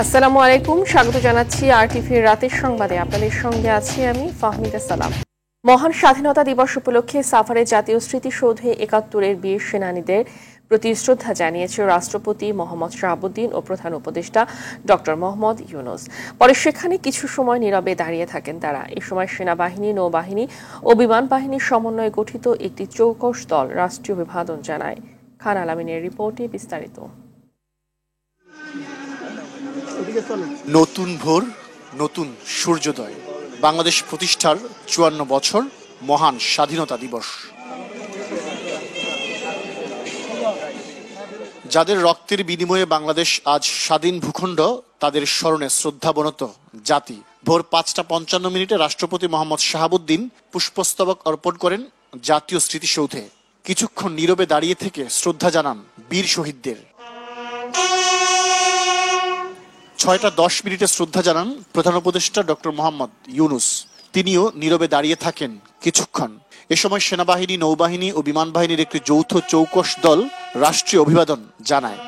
আসসালামু আলাইকুম, স্বাগত জানাচ্ছি আরটিভির রাতের সংবাদে। আপনাদের সঙ্গে আছি আমি ফাহমিদা সালাম। মহান স্বাধীনতা দিবস উপলক্ষে সাভারে জাতীয় স্মৃতিসৌধে ৭১-এর বীর সেনানীদের প্রতি শ্রদ্ধা জানিয়েছে রাষ্ট্রপতি মোহাম্মদ শাহাবুদ্দিন ও প্রধান উপদেষ্টা ডক্টর মোহাম্মদ ইউনূস। পরে সেখানে কিছু সময় নীরবে দাঁড়িয়ে থাকেন তারা। এ সময় সেনাবাহিনী, নৌবাহিনী ও বিমান বাহিনীর সমন্বয়ে গঠিত একটি চৌকস দল রাষ্ট্রীয় অভিবাদন জানায়। খান আলামিনের রিপোর্টে বিস্তারিত। নতুন ভোর, নতুন সূর্যোদয়। বাংলাদেশ প্রতিষ্ঠার ৫৪ বছর, মহান স্বাধীনতা দিবস। যাদের রক্তের বিনিময়ে বাংলাদেশ আজ স্বাধীন ভূখণ্ড, তাদের স্মরণে শ্রদ্ধাবনত জাতি। ভোর ৫টা ৫৫ রাষ্ট্রপতি মোহাম্মদ শাহাবুদ্দিন পুষ্পস্তবক অর্পণ করেন জাতীয় স্মৃতিসৌধে। কিছুক্ষণ নীরবে দাঁড়িয়ে থেকে শ্রদ্ধা জানান বীর শহীদদের। ৬টা ১০ শ্রদ্ধা জানান প্রধান উপদেষ্টা ডক্টর মোহাম্মদ ইউনূস। তিনিও নীরবে দাঁড়িয়ে থাকেন কিছুক্ষণ। এ সময় সেনাবাহিনী, নৌবাহিনী ও বিমান বাহিনীর একটি যৌথ চৌকস দল রাষ্ট্রীয় অভিবাদন জানায়।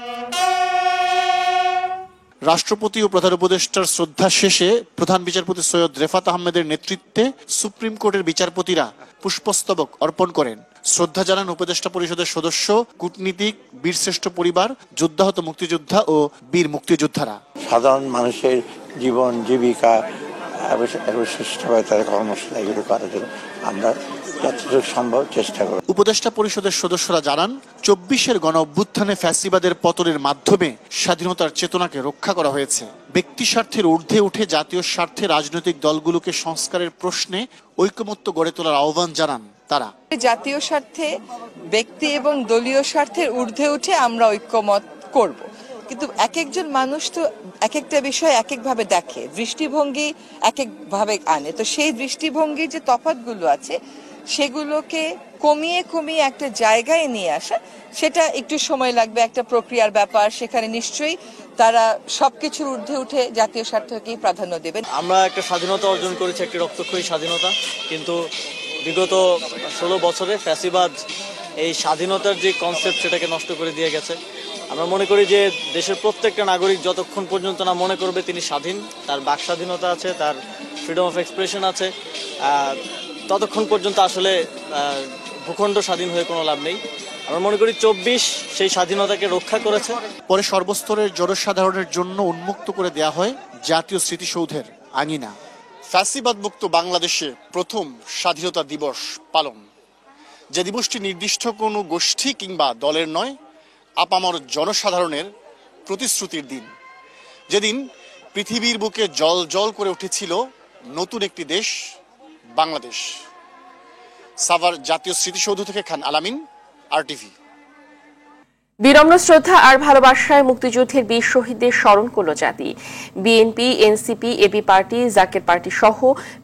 রাষ্ট্রপতি ও প্রধান উপদেষ্টার শ্রদ্ধা শেষে প্রধান বিচারপতি সৈয়দ রেফাত আহমেদের নেতৃত্বে সুপ্রিম কোর্টের বিচারপতিরা পুষ্পস্তবক অর্পণ করেন। শ্রদ্ধা জানান উপদেষ্টা পরিষদের সদস্য, কূটনীতিক, বীরশ্রেষ্ঠ পরিবার, যোদ্ধাহত মুক্তিযোদ্ধা ও বীর মুক্তিযোদ্ধারা। সাধারণ মানুষের জীবন জীবিকা সুষ্ঠুভাবে তাদের কর্মশালা এগুলো করার জন্য আমরা যতটুকু সম্ভব চেষ্টা করি। উপদেষ্টা পরিষদের সদস্যরা জানান, ২৪-এর গণ অভ্যুত্থানে ফ্যাসিবাদের পতনের মাধ্যমে স্বাধীনতার চেতনাকে রক্ষা করা হয়েছে। ব্যক্তি স্বার্থের ঊর্ধ্বে উঠে জাতীয় স্বার্থে রাজনৈতিক দলগুলোকে সংস্কারের প্রশ্নে ঐকমত্য গড়ে তোলার আহ্বান জানান তারা। জাতীয় স্বার্থে, ব্যক্তি এবং দলীয় স্বার্থের ঊর্ধ্বে উঠে আমরা ঐক্যমত করব। কিন্তু এক একজন মানুষ তো এক একটা বিষয় এক একভাবে দেখে, দৃষ্টিভঙ্গি এক একভাবে আনে। তো সেই দৃষ্টিভঙ্গির যে তফাৎগুলো আছে সেগুলোকে কমিয়ে একটা জায়গায় নিয়ে আসা, সেটা একটু সময় লাগবে, একটা প্রক্রিয়ার ব্যাপার। সেখানে নিশ্চয়ই তারা সবকিছুর ঊর্ধ্বে উঠে জাতীয় স্বার্থকেই প্রাধান্য দেবেন। আমরা একটা স্বাধীনতা অর্জন করেছি, একটি রক্তক্ষয়ী স্বাধীনতা, কিন্তু বিগত ১৬ বছরে ফ্যাসিবাদ এই স্বাধীনতার যে কনসেপ্ট সেটাকে নষ্ট করে দিয়ে গেছে। আমরা মনে করি যে দেশের প্রত্যেকটা নাগরিক যতক্ষণ পর্যন্ত না মনে করবে তিনি স্বাধীন, তার বাক স্বাধীনতা আছে, তার ফ্রিডম অফ এক্সপ্রেশন আছে, ততক্ষণ পর্যন্ত আসলে ভূখণ্ড স্বাধীন হয়ে কোনো লাভ নেই। আমরা মনে করি ২৪ সেই স্বাধীনতাকে রক্ষা করেছে। পরে সর্বস্তরের জনসাধারণের জন্য উন্মুক্ত করে দেয়া হয় জাতীয় স্মৃতিসৌধের আঙিনা। ফ্যাসিবাদ মুক্ত বাংলাদেশে প্রথম স্বাধীনতা দিবস পালন, যে দিবসটি নির্দিষ্ট কোনো গোষ্ঠী কিংবা দলের নয়, আপামর জনসাধারণের প্রতিশ্রুতির দিন। যেদিন পৃথিবীর বুকে জল জল করে উঠেছিল নতুন একটি দেশ, বাংলাদেশ। সাভার জাতীয় স্মৃতিসৌধ থেকে খান আলামিন, আরটিভি। বিনম্র শ্রদ্ধা আর ভালোবাসায় মুক্তিযুদ্ধের বীর শহীদদের স্মরণ করল জাতি। বিএনপি, এনসিপি, এবি পার্টি, জাকের পার্টি সহ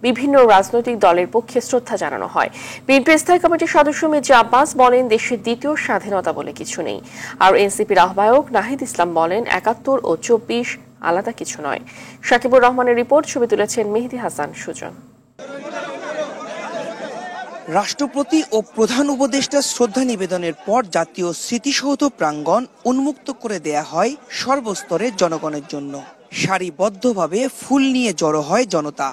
বিভিন্ন রাজনৈতিক দলের পক্ষে শ্রদ্ধা জানানো হয়। বিএনপি স্থায়ী কমিটির সদস্য মির্জা আব্বাস বলেন, দেশের দ্বিতীয় স্বাধীনতা বলে কিছু নেই। আর এনসিপির আহ্বায়ক নাহিদ ইসলাম বলেন, ৭১ ও ২৪ আলাদা কিছু নয়। শাকিবুর রহমানের রিপোর্ট, ছবি তুলেছেন মেহেদি হাসান সুজন। রাষ্ট্রপতি ও প্রধান উপদেষ্টা শ্রদ্ধা নিবেদনের পর জাতীয় স্মৃতিসৌধ প্রাঙ্গণ উন্মুক্ত করে দেয়া হয় সর্বস্তরের জনগণের জন্য। সারিবদ্ধভাবে ফুল নিয়ে জড়ো হয় জনতা।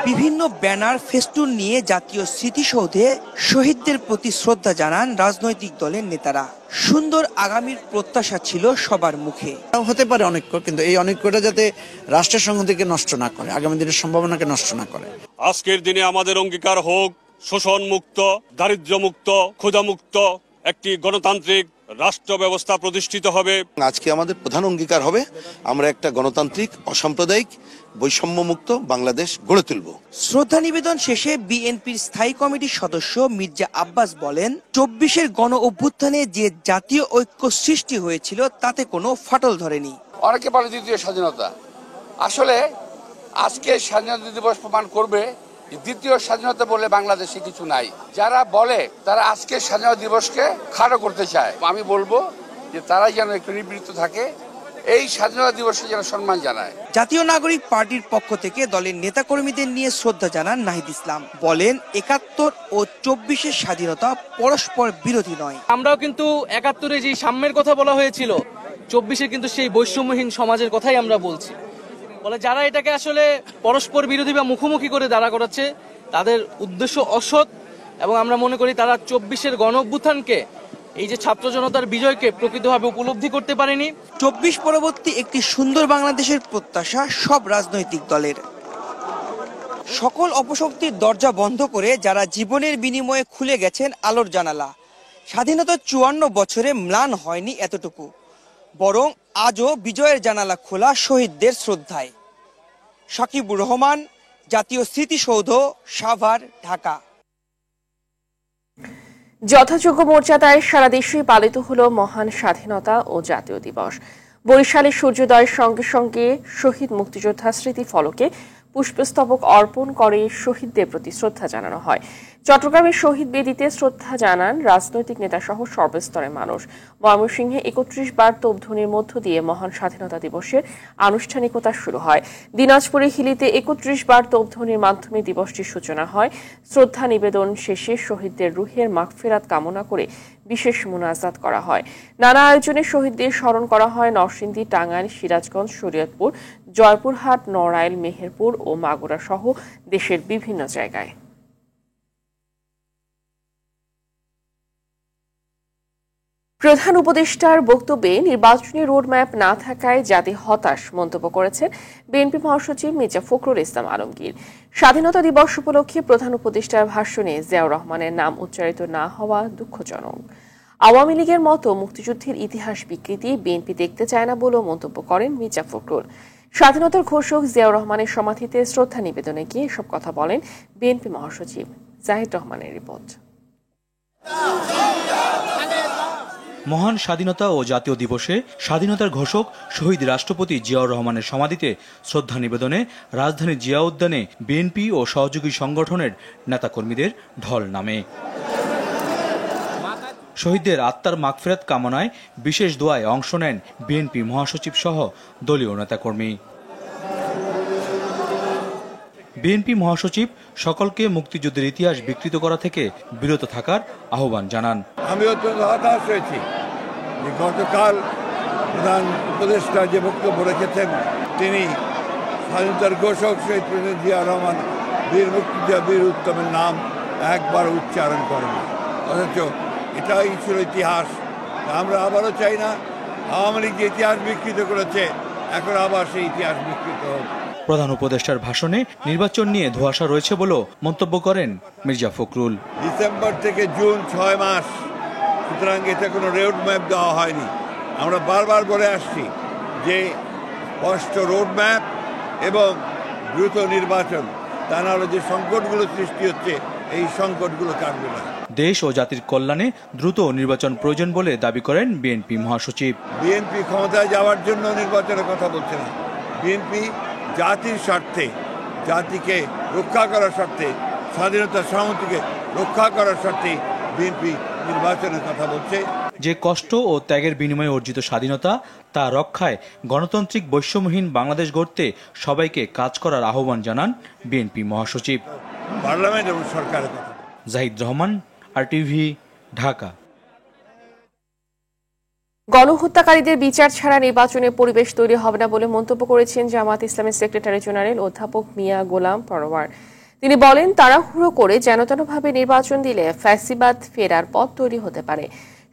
বিভিন্ন ব্যানার, ফেস্টুন নিয়ে জাতীয় স্মৃতিসৌধে শহীদদের প্রতি শ্রদ্ধা জানান রাজনৈতিক দলের নেতারা। সুন্দর আগামীর প্রত্যাশা ছিল সবার মুখে। হতে পারে অনৈক্য, কিন্তু এই অনৈক্যটা যাতে রাষ্ট্রের সংহতিকে নষ্ট না করে, আগামী দিনের সম্ভাবনাকে নষ্ট না করে। আজকের দিনে আমাদের অঙ্গীকার হোক শোষণ মুক্ত, দারিদ্র্য মুক্ত, ক্ষুধা মুক্ত একটি গণতান্ত্রিক রাষ্ট্র ব্যবস্থা প্রতিষ্ঠিত হবে। আজকে আমাদের প্রধান অঙ্গীকার হবে আমরা একটা গণতান্ত্রিক, অসাম্প্রদায়িক, বৈষম্যমুক্ত বাংলাদেশ গড়ে তুলব। শ্রদ্ধা নিবেদন শেষে বিএনপির স্থায়ী কমিটির সদস্য মির্জা আব্বাস বলেন, ২৪-এর গণ অভ্যুত্থানে যে জাতীয় ঐক্য সৃষ্টি হয়েছিল তাতে কোনো ফাটল ধরেনি। অনেকে বলে দ্বিতীয় স্বাধীনতা, আসলে আজকে স্বাধীনতা দিবস প্রমাণ করবে দ্বিতীয় স্বাধীনতা বলে বাংলাদেশে কিছু নাই। যারা বলে তারা আজকে স্বাধীনতা দিবসকে খাটো করতে চায়। আমি বলবো যে তারাই যেন একটু নিবৃত্ত থাকে, এই স্বাধীনতা দিবসে যেন সম্মান জানায়। জাতীয় নাগরিক পার্টির পক্ষ থেকে দলের নেতাকর্মীদের নিয়ে শ্রদ্ধা জানান নাহিদ ইসলাম। বলেন, ৭১ ও ২৪-এর স্বাধীনতা পরস্পর বিরোধী নয়। আমরাও কিন্তু ৭১-এ যে সাম্যের কথা বলা হয়েছিল 24-এ কিন্তু সেই বৈষম্যহীন সমাজের কথাই আমরা বলছি। বলে যারা এটাকে আসলে পরস্পর বিরোধী বা মুখোমুখি করে দাঁড়া করাচ্ছে তাদের উদ্দেশ্য অসৎ, এবং আমরা মনে করি তারা 24-এর গণ অভ্যুত্থানকে, এই যে ছাত্র জনতার বিজয়কে প্রকৃতভাবে উপলব্ধি করতে পারেনি। 24 পরবর্তী একটি সুন্দর বাংলাদেশের প্রত্যাশা সব রাজনৈতিক দলের। সকল অপশক্তির দরজা বন্ধ করে যারা জীবনের বিনিময়ে খুলে গেছেন আলোর জানালা। স্বাধীনতার 54 বছরে ম্লান হয়নি এতটুকু, বরং আজও বিজয়ের জানালা খোলা শহীদদের শ্রদ্ধায়। সাকিবুর রহমান, জাতীয় স্মৃতিসৌধ, সাভার, ঢাকা। যথাযোগ্য মর্যাদায় সারা দেশে পালিত হলো মহান স্বাধীনতা ও জাতীয় দিবস। বরিশালে সূর্যোদয়ের সঙ্গে সঙ্গে শহীদ মুক্তিযোদ্ধা স্মৃতি ফলকে পুষ্পস্তবক অর্পণ করে শহীদদের প্রতি শ্রদ্ধা জানানো হয়। চট্টগ্রামের শহীদ বেদিতে শ্রদ্ধা জানান রাজনৈতিক নেতা সহ সর্বস্তরের মানুষ। ময়মনসিংহে 31 বার তোপধ্বনির মধ্য দিয়ে মহান স্বাধীনতা দিবসের আনুষ্ঠানিকতা শুরু হয়। দিনাজপুরে হিলিতে 31 বার তোপধ্বনির মাধ্যমে দিবসটির সূচনা হয়। শ্রদ্ধা নিবেদন শেষে শহীদদের রুহের মাগফিরাত কামনা করে বিশেষ মুনাজাত করা হয়। নানা আয়োজনে শহীদদের স্মরণ করা হয় নরসিংদী, টাঙ্গাইল, সিরাজগঞ্জ, শরীয়তপুর, জয়পুরহাট, নড়াইল, মেহেরপুর ও মাগুরা সহ দেশের বিভিন্ন জায়গায়। প্রধান উপদেষ্টার বক্তব্যে নির্বাচনী রোডম্যাপ না থাকায় জাতি হতাশ মন্তব্য করেছেন বিএনপি মহাসচিব মির্জা ফখরুল ইসলাম আলমগীর। স্বাধীনতা দিবস উপলক্ষে প্রধান উপদেষ্টার ভাষণে জিয়াউর রহমানের নাম উচ্চারিত না হওয়া দুঃখজনক। আওয়ামী লীগের মতো মুক্তিযুদ্ধের ইতিহাস বিকৃতি বিএনপি দেখতে চায় না বলেও মন্তব্য করেন মির্জা ফখরুল। স্বাধীনতার ঘোষক জিয়াউর রহমানের সমাধিতে শ্রদ্ধা নিবেদনে গিয়ে এসব কথা বলেন বিএনপি মহাসচিব। জাহিদ রহমানের রিপোর্ট। মহান স্বাধীনতা ও জাতীয় দিবসে স্বাধীনতার ঘোষক শহীদ রাষ্ট্রপতি জিয়াউর রহমানের সমাধিতে শ্রদ্ধা নিবেদনে রাজধানী জিয়া উদ্যানে বিএনপি ও সহযোগী সংগঠনের নেতাকর্মীদের ঢল নামে। শহীদদের আত্মার মাগফিরাত কামনায় বিশেষ দোয়ায় অংশ নেন বিএনপি মহাসচিব সহ দলীয় নেতাকর্মী। বিএনপি মহাসচিব সকলকে মুক্তিযুদ্ধের ইতিহাস বিকৃত করা থেকে বিরত থাকার আহ্বান জানান। আমি অত্যন্ত হতাশ হয়েছি যে গতকাল প্রধান উপদেষ্টা যে বক্তব্য রেখেছেন, তিনি স্বাধীনতার ঘোষক শহীদ প্রেসিডেন্ট জিয়া রহমান বীর মুক্তিযোদ্ধা বীর উত্তমের নাম একবার উচ্চারণ করেন, অথচ এটাই ছিল ইতিহাস। আমরা আবারও চাই না আওয়ামী লীগ যে ইতিহাস বিকৃত করেছে এখন আবার সেই ইতিহাস বিকৃত হোক। প্রধান উপদেষ্টার ভাষণে নির্বাচন নিয়ে ধোঁয়াশা রয়েছে বলেও মন্তব্য করেন মির্জা ফখরুল। ডিসেম্বর থেকে জুন 6 মাস, সুতরাং এতে কোনো রোড ম্যাপ দেওয়া হয়নি। আমরা বারবার বলে আসছি যে স্পষ্ট রোড ম্যাপ এবং দ্রুত নির্বাচন, তা নাহলে যে সংকটগুলো সৃষ্টি হচ্ছে এই সংকটগুলো কাটবে না। দেশ ও জাতির কল্যাণে দ্রুত নির্বাচন প্রয়োজন বলে দাবি করেন বিএনপি মহাসচিব। বিএনপি ক্ষমতায় যাওয়ার জন্য নির্বাচনের কথা বলছে না। বিএনপি জাতির স্বার্থে, জাতিকে রক্ষা করার স্বার্থে, স্বাধীনতা সংহতিকে রক্ষা করার স্বার্থে বিএনপি নির্বাচনের কথা বলছে। যে কষ্ট ও ত্যাগের বিনিময়ে অর্জিত স্বাধীনতা তা রক্ষায় গণতান্ত্রিক বৈষম্যহীন বাংলাদেশ গড়তে সবাইকে কাজ করার আহ্বান জানান বিএনপি মহাসচিব। পার্লামেন্ট এবং সরকারের কথা। জাহিদ রহমান, RTV, ঢাকা। গণহত্যাকারীদের বিচার ছাড়া নির্বাচনের পরিবেশ তৈরি হবে না বলে মন্তব্য করেছেন জামায়াত ইসলামের সেক্রেটারি জেনারেল অধ্যাপক মিয়া গোলাম পরোয়ার। তিনি বলেন, তাড়াহুড়ো করে যেনতেনভাবে নির্বাচন দিলে ফ্যাসিবাদ ফেরার পথ তৈরি হতে পারে।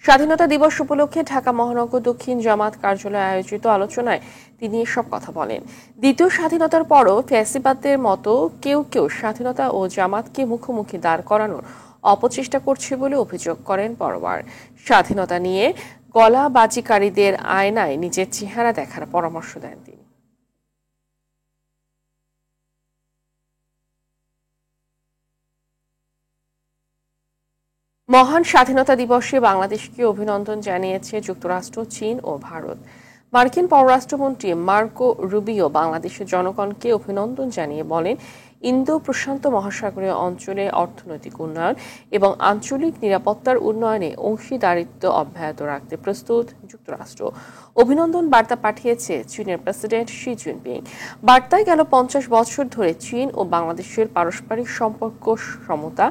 স্বাধীনতা দিবস উপলক্ষে ঢাকা মহানগর দক্ষিণ জামাত কার্যালয়ে আয়োজিত আলোচনায় তিনি এসব কথা বলেন। দ্বিতীয় স্বাধীনতার পরও ফ্যাসিবাদদের মতো কেউ কেউ স্বাধীনতা ও জামাতকে মুখোমুখি দাঁড় করানোর অপচেষ্টা করছে বলে অভিযোগ করেন পরোয়ার। স্বাধীনতা নিয়ে গলাবাজিকারীদের আয়নায় নিজের চেহারা দেখার পরামর্শ দেন তিনি। মহান স্বাধীনতা দিবসে বাংলাদেশকে অভিনন্দন জানিয়েছে যুক্তরাষ্ট্র, চীন ও ভারত। মার্কিন পররাষ্ট্রমন্ত্রী মার্কো রুবিও বাংলাদেশের জনগণকে অভিনন্দন জানিয়ে বলেন, ইন্দো প্রশান্ত মহাসাগরীয় অঞ্চলে অর্থনৈতিক উন্নয়ন এবং আঞ্চলিক নিরাপত্তার উন্নয়নে অংশীদারিত্ব অব্যাহত রাখতে প্রস্তুত যুক্তরাষ্ট্র। অভিনন্দন বার্তা পাঠিয়েছে চীনের প্রেসিডেন্ট শি জিনপিং। বার্তায় গেল 50 বছর ধরে চীন ও বাংলাদেশের পারস্পরিক সম্পর্ক সমতা,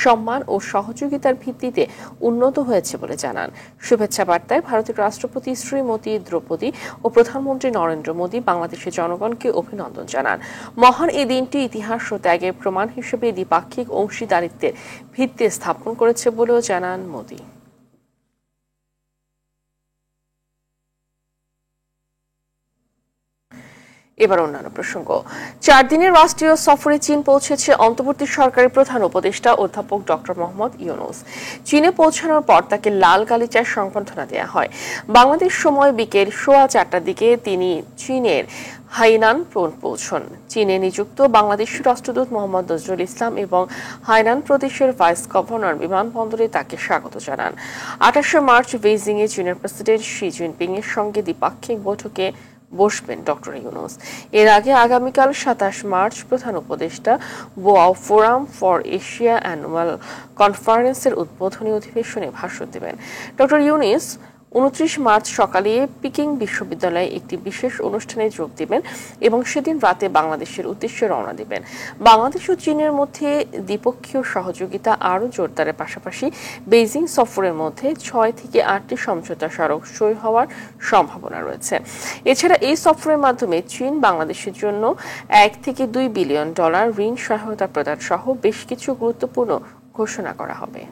সম্মান ও সহযোগিতার ভিত্তিতে উন্নত হয়েছে বলে জানান। শুভেচ্ছা বার্তায় ভারতের রাষ্ট্রপতি শ্রীমতী দ্রৌপদী ও প্রধানমন্ত্রী নরেন্দ্র মোদী বাংলাদেশের জনগণকে অভিনন্দন জানান। মহান এই দিনটি ইতিহাস ও ত্যাগের প্রমাণ হিসেবে দ্বিপাক্ষিক অংশীদারিত্বের ভিত্তি স্থাপন করেছে বলেও জানান মোদী। এবার অন্যান্য প্রসঙ্গ। 4 দিনের রাষ্ট্রীয় সফরে চীন পৌঁছেছে অন্তর্বর্তী সরকারের প্রধান উপদেষ্টা অধ্যাপক ডক্টর মোহাম্মদ ইউনূস। চীনে পৌঁছানোর পর তাকে লাল গালিচার সংবর্ধনা দেওয়া হয়। বাংলাদেশ সময় বিকেল 4:15টার দিকে তিনি চীনের হাইনান পৌঁছন। চীনে নিযুক্ত বাংলাদেশের রাষ্ট্রদূত মোহাম্মদ নজরুল ইসলাম এবং হাইনান প্রদেশের ভাইস গভর্নর বিমানবন্দরে তাকে স্বাগত জানান। 28 মার্চ বেইজিংয়ে চীনের প্রেসিডেন্ট শি জিনপিং এর সঙ্গে দ্বিপাক্ষিক বৈঠকে বসবেন ডক্টর ইউনূস। এর আগে আগামীকাল 27 মার্চ প্রধান উপদেষ্টা Boao forum for Asia annual কনফারেন্সের উদ্বোধনী অধিবেশনে ভাষণ দেবেন। ডক্টর ইউনূস 29 মার্চ সকালে পিকিং বিশ্ববিদ্যালয়ে একটি বিশেষ অনুষ্ঠানে যোগ দেবেন এবং সেদিন রাতে বাংলাদেশের উদ্দেশ্যে রওনা দেবেন। বাংলাদেশ ও চীনের মধ্যে দ্বিপক্ষীয় সহযোগিতা আরও জোরদারের পাশাপাশি বেইজিং সফরের মধ্যে 6 থেকে 8টি সমঝোতা স্মারক সই হওয়ার সম্ভাবনা রয়েছে। এছাড়া এই সফরের মাধ্যমে চীন বাংলাদেশের জন্য $1 থেকে $2 বিলিয়ন ঋণ সহায়তা প্রদান সহ বেশ কিছু গুরুত্বপূর্ণ ঘোষণা করা হবে।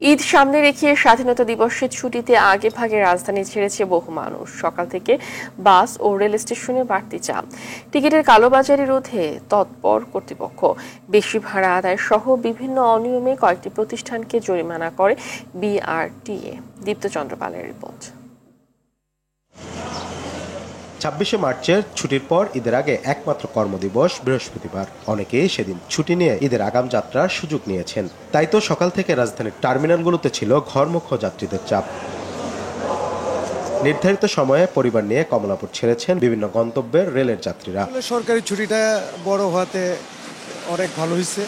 ঈদ সামনে রেখে স্বাধীনতা দিবসের ছুটিতে আগে ভাগে রাজধানী ছেড়েছে বহু মানুষ। সকাল থেকে বাস ও রেল স্টেশনে বাড়তি চাপ। টিকিটের কালোবাজারি রোধে তৎপর কর্তৃপক্ষ। বেশি ভাড়া আদায় সহ বিভিন্ন অনিয়মে কয়েকটি প্রতিষ্ঠানকে জরিমানা করে বিআরটিএ। দীপ্তচন্দ্র পালের রিপোর্ট। 26 মার্চের ছুটির পর ঈদের আগে একমাত্র কর্মদিবস বৃহস্পতিবার। অনেকেই সেদিন ছুটি নিয়ে ঈদের আগাম যাত্রার সুযোগ নিয়েছেন। তাই তো সকাল থেকে রাজধানীর টার্মিনালগুলোতে ছিল ঘরমুখ যাত্রীদের চাপ। নির্ধারিত সময়ে পরিবার নিয়ে কমলাপুর ছেড়েছেন বিভিন্ন গন্তব্যের রেলের যাত্রীরা। সরকারি ছুটিটা বড় হওয়াতে অনেক ভালো হয়েছে।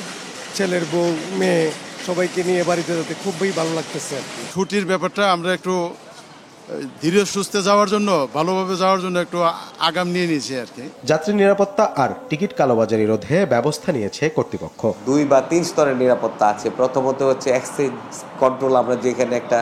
ছেলের বউ, মেয়ে সবাইকে নিয়ে বাড়িতে যেতে খুবই ভালো লাগতেছে। ছুটির ব্যাপারটা আমরা একটু ধীরে সুস্থে যাওয়ার জন্য, ভালোভাবে যাওয়ার জন্য একটু আগাম নিয়ে নিয়েছি আর কি। যাত্রী নিরাপত্তা আর টিকিট কালোবাজারি রোধে ব্যবস্থা নিয়েছে কর্তৃপক্ষ। 2 বা 3 স্তরের নিরাপত্তা আছে। প্রথমত হচ্ছে এক্সচেঞ্জ কন্ট্রোল, আমরা যেখানে একটা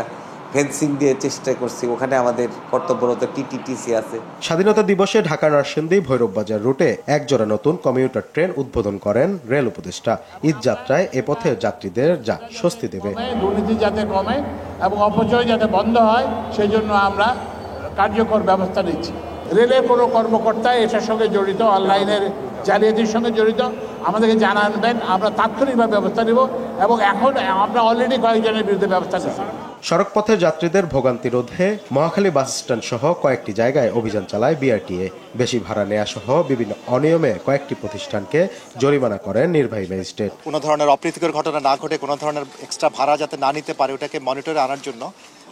ফেন্সিং দিয়ে চেষ্টা করছি, ওখানে আমাদের কর্তব্যরত টিটিটিসি আছে। স্বাধীনতা দিবসে ঢাকা নরসিংদী ভৈরব বাজার রুটে একজোড়া নতুন কমিউটার ট্রেন উদ্বোধন করেন রেল উপদেষ্টা। ঈদ যাত্রায় এ পথে যাত্রীদের যা স্বস্তি দেবে। দুর্নীতি যাতে কমে এবং অপচয় যাতে বন্ধ হয়, সেই জন্য আমরা কার্যকর ব্যবস্থা নিচ্ছি। রেলের কোনো কর্মকর্তা এটার সঙ্গে জড়িত, অনলাইনের জালিয়াতির সঙ্গে জড়িত, আমাদেরকে জানাবেন, আমরা তাৎক্ষণিকভাবে ব্যবস্থা নেব এবং এখন আমরা অলরেডি কয়েকজনের বিরুদ্ধে ব্যবস্থা নিচ্ছি। সড়কপথে যাত্রীদের ভোগান্তি রোধে মহাখালী বাস স্ট্যান্ড সহ কয়েকটি জায়গায় অভিযান চালায় বিআরটিএ। বেশি ভাড়া নেওয়া সহ বিভিন্ন অনিয়মে কয়েকটি প্রতিষ্ঠানকে জরিমানা করেন নির্বাহী ম্যাজিস্ট্রেট। কোনো ধরনের অপ্রীতিকর ঘটনা না ঘটে, কোনো ধরনের এক্সট্রা ভাড়া যাতে না নিতে পারে, ওটাকে মনিটরে আনার জন্য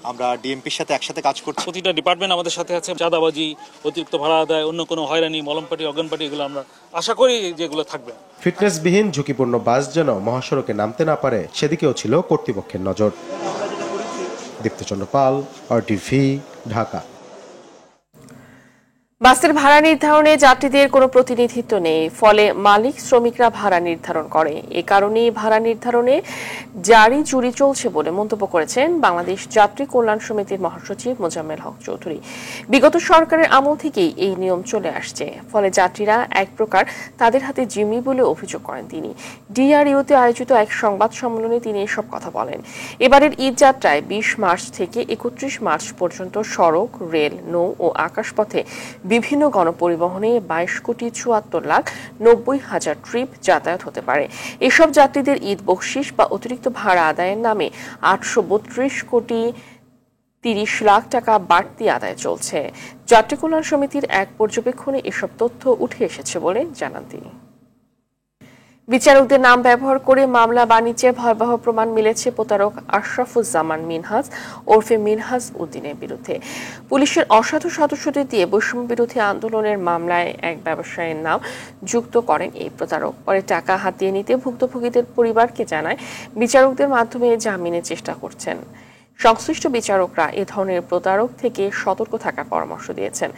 আমরা ডিএমপির সাথে একসাথে কাজ করছি। প্রতিটা ডিপার্টমেন্ট আমাদের সাথে আছে। চাঁদাবাজি, অতিরিক্ত ভাড়া আদায়, অন্য কোনো হয়রানি, মলমপাটি, অজ্ঞানপাটি, এগুলো আমরা আশা করি যেগুলো থাকবে। ফিটনেসবিহীন ঝুঁকিপূর্ণ বাস যেন মহাসড়কে নামতে না পারে, সেদিকেও ছিল কর্তৃপক্ষের নজর। দীপ্তচন্দ্র পাল, RTV, ঢাকা। বাসের ভাড়া নির্ধারণে যাত্রীদের কোনো প্রতিনিধিত্ব নেই, ফলে মালিক শ্রমিকরা ভাড়া নির্ধারণ করে। এ কারণেই ভাড়া নির্ধারণে জারি জুরি চলছে বলে মন্তব্য করেছেন বাংলাদেশ যাত্রী কল্যাণ সমিতির মহাসচিব মোজাম্মেল হক চৌধুরী। বিগত সরকারের আমল থেকেই এই নিয়ম চলে আসছে, ফলে যাত্রীরা এক প্রকার তাদের হাতে জিম্মি বলে অভিযোগ করেন তিনি। ডিআরইউতে আয়োজিত এক সংবাদ সম্মেলনে তিনি এসব কথা বলেন। এবারের ঈদ যাত্রায় 20 মার্চ থেকে 31 মার্চ পর্যন্ত সড়ক, রেল, নৌ ও আকাশপথে বিভিন্ন গণপরিবহনে 22,74,90,000 ট্রিপ যাতায়াত হতে পারে। এসব যাত্রীদের ঈদ বকশিশ বা অতিরিক্ত ভাড়া আদায়ের নামে 832,30,00,000 টাকা বাড়তি আদায় চলছে। যাত্রী কল্যাণ সমিতির এক পর্যবেক্ষণে এসব তথ্য উঠে এসেছে বলে জানান তিনি। বিচারকদের নাম ব্যবহার করে মামলা বাণিজ্যের ভয়াবহ প্রমাণ মিলেছে প্রতারক আশরাফুজ্জামান মিনহাজ ওরফে মিনহাজ উদ্দিনের বিরুদ্ধে। পুলিশের অসাধু সদস্যদের দিয়ে বৈষম্য বিরোধী আন্দোলনের মামলায় এক ব্যবসায়ীর নাম যুক্ত করেন এই প্রতারক। পরে টাকা হাতিয়ে নিতে ভুক্তভোগীদের পরিবারকে জানায় বিচারকদের মাধ্যমে জামিনের চেষ্টা করছেন। সংশ্লিষ্ট বিচারকরা এ ধরনের প্রতারক থেকে সতর্ক থাকার পরামর্শ দিয়েছেন।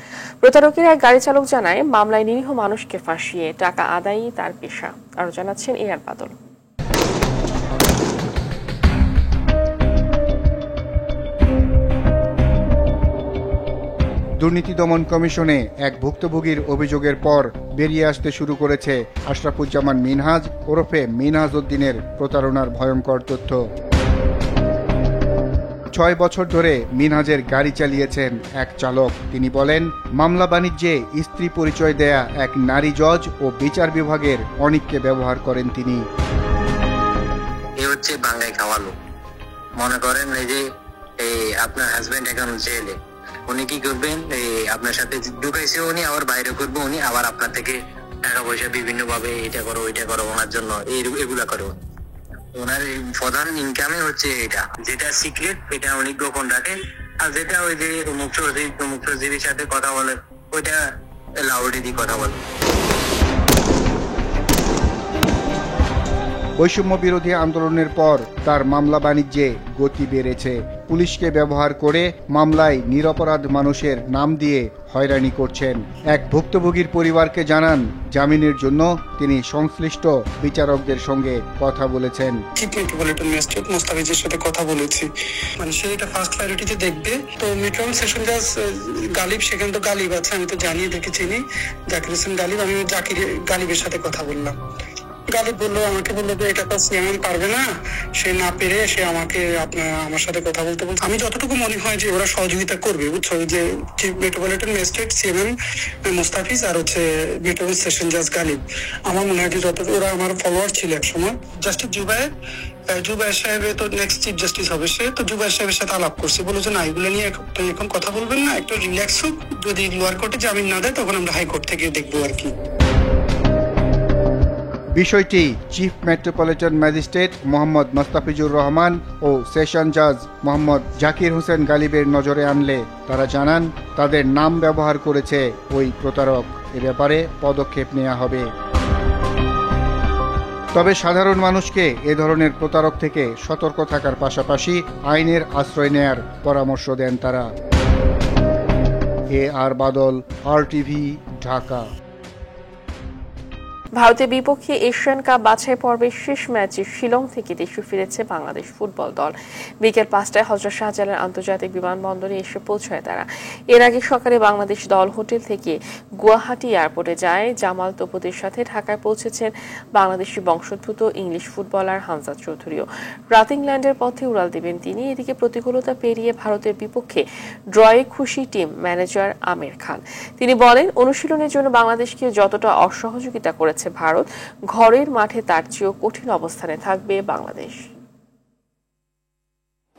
প্রতারকের এক গাড়ি চালক জানায়, মামলায় নিরীহ মানুষকে ফাঁসিয়ে টাকা আদায়ই তার পেশা। আরো জানাচ্ছেন এআর বাদল। দুর্নীতি দমন কমিশনে এক ভুক্তভোগীর অভিযোগের পর বেরিয়ে আসতে শুরু করেছে আশরাফুজ্জামান মিনহাজ ওরফে মিনহাজ উদ্দিনের প্রতারণার ভয়ঙ্কর তথ্য। 6 বছর ধরে মিনহাজের গাড়ি চালিয়েছেন এক চালক। তিনি বলেন, মামলা বাণিজ্যে স্ত্রী পরিচয় দেয়া এক নারী জজ ও বিচার বিভাগের অনেককে ব্যবহার করেন তিনি। এ হচ্ছে বাংলায় খাওয়ালো, মনে করেন এই যে আপনার হাজবেন্ড এখন জেলে, উনি কি করবেন, আপনার সাথে ঢুকাইছে উনি, আবার বাইরে করবো উনি, আবার আপনার থেকে টাকা পয়সা বিভিন্ন ভাবে এটা করো ওইটা করো ওনার জন্য এগুলা করো। ওনার প্রধান ইনকামে হচ্ছে এটা, যেটা সিক্রেট এটা উনি গোপন রাখে, আর যেটা ওই যে মুখ্যজীবীর সাথে কথা বলে ওইটা লাউডে দিয়ে কথা বলে। বৈষম্য বিরোধী আন্দোলনের পর তার মামলা বাণিজ্যে গতি বেড়েছে। পুলিশকে ব্যবহার করে মামলায় নিরপরাধ মানুষের নাম দিয়ে হয়রানি করছেন। এক ভুক্তভোগীর পরিবারকে জানান, জামিনের জন্য তিনি সংশ্লিষ্ট বিচারকদের সঙ্গে কথা বলেছেন। চিফ মেট্রোপলিটন ম্যাজিস্ট্রেট মোস্তাফিজের সাথে কথা বলেছি, মানে সে এটা ফার্স্ট প্রায়োরিটিতে দেখবে। তো মেট্রোপলিটন সেশন জাজ গালিব, সেখানে তো গালিব আছে, আমি তো জানিয়ে দেখে চিনি জাকির হোসেন গালিব। আমি জাকির গালিবের সাথে কথা বললাম। গালিব আমাকে বললো যে এটা তো সিএমএম পারবে না, সে না পেরে সে আমাকে আমার সাথে কথা বলতে বলছে। আমি যতটুকু মনে হয় যে ওরা সহযোগিতা করবে, বুঝছো, যে chief metropolitan magistrate CMM Mostafiz আর হচ্ছে মেট্রোপলিটন সেশন জাজ গালিব, আমার মনে হয় যে যতটুকু ওরা আমার ফলোয়ার ছিল এক সময়। জাস্টিস জুবায়ের সাহেবের তো নেক্সট চিফ জাস্টিস হবে, সে তো জুবায়ের সাহেবের সাথে আলাপ করছে, বলো যে না এগুলো নিয়ে এখন কথা বলবেন না, একটু রিল্যাক্স হোক, যদি লোয়ার কোর্টে জামিন না দেয় তখন আমরা হাইকোর্ট থেকে দেখবো আর কি। বিষয়টি chief metropolitan magistrate Mohammad Mostafizur Rahman ও সেশন জাজ মোহাম্মদ জাকির হোসেন গালিবের নজরে আনলে তারা জানান, তাদের নাম ব্যবহার করেছে ওই প্রতারক। এ ব্যাপারে পদক্ষেপ নেওয়া হবে। তবে সাধারণ মানুষকে এ ধরনের প্রতারক থেকে সতর্ক থাকার পাশাপাশি আইনের আশ্রয় নেয়ার পরামর্শ দেন তারা। এআর বাদল, RTV, ঢাকা। ভারতের বিপক্ষে এশিয়ান কাপ বাছাই পর্বের শেষ ম্যাচে শিলং থেকে দেশে ফিরেছে বাংলাদেশ ফুটবল দল। বিকেল 5টায় হযরত শাহজালাল আন্তর্জাতিক বিমানবন্দরে এসে পৌঁছায় তারা। এর আগে সকালে বাংলাদেশ দল হোটেল থেকে গুয়াহাটি এয়ারপোর্টে যায়। জামাল তোপদের সাথে ঢাকায় পৌঁছেছেন বাংলাদেশি বংশোদ্ভূত ইংলিশ ফুটবলার হামজা চৌধুরীও। রাত ইংল্যান্ডের পথে উড়াল দেবেন তিনি। এদিকে প্রতিকূলতা পেরিয়ে ভারতের বিপক্ষে ড্রয়ে খুশি টিম ম্যানেজার আমির খান। তিনি বলেন, অনুশীলনের জন্য বাংলাদেশকে যতটা অসহযোগিতা করেছে ভারত, ঘরের মাঠে তার চেয়েও কঠিন অবস্থানে থাকবে বাংলাদেশ।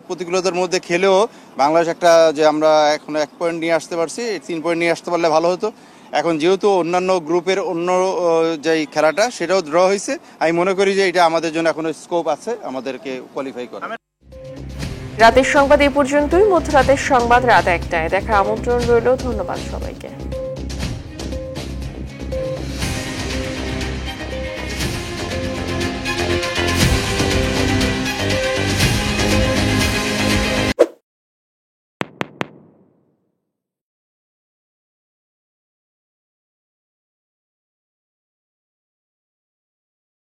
প্রতিকূলতার মধ্যে খেলেও বাংলাদেশ একটা যে আমরা এখন 1 পয়েন্ট নিয়ে আসতে পারছি, 3 পয়েন্ট নিয়ে আসতে পারলে ভালো হতো। এখন যেহেতু অন্যান্য গ্রুপের অন্য যে খেলাটা সেটাও ড্র হয়েছে, আমি মনে করি যে এটা আমাদের জন্য এখনো স্কোপ আছে আমাদেরকে কোয়ালিফাই করা। রাতের সংবাদ এই পর্যন্তই। মধ্যরাতের সংবাদ রাত 1টায় দেখার আমন্ত্রণ রইল। ধন্যবাদ সবাইকে।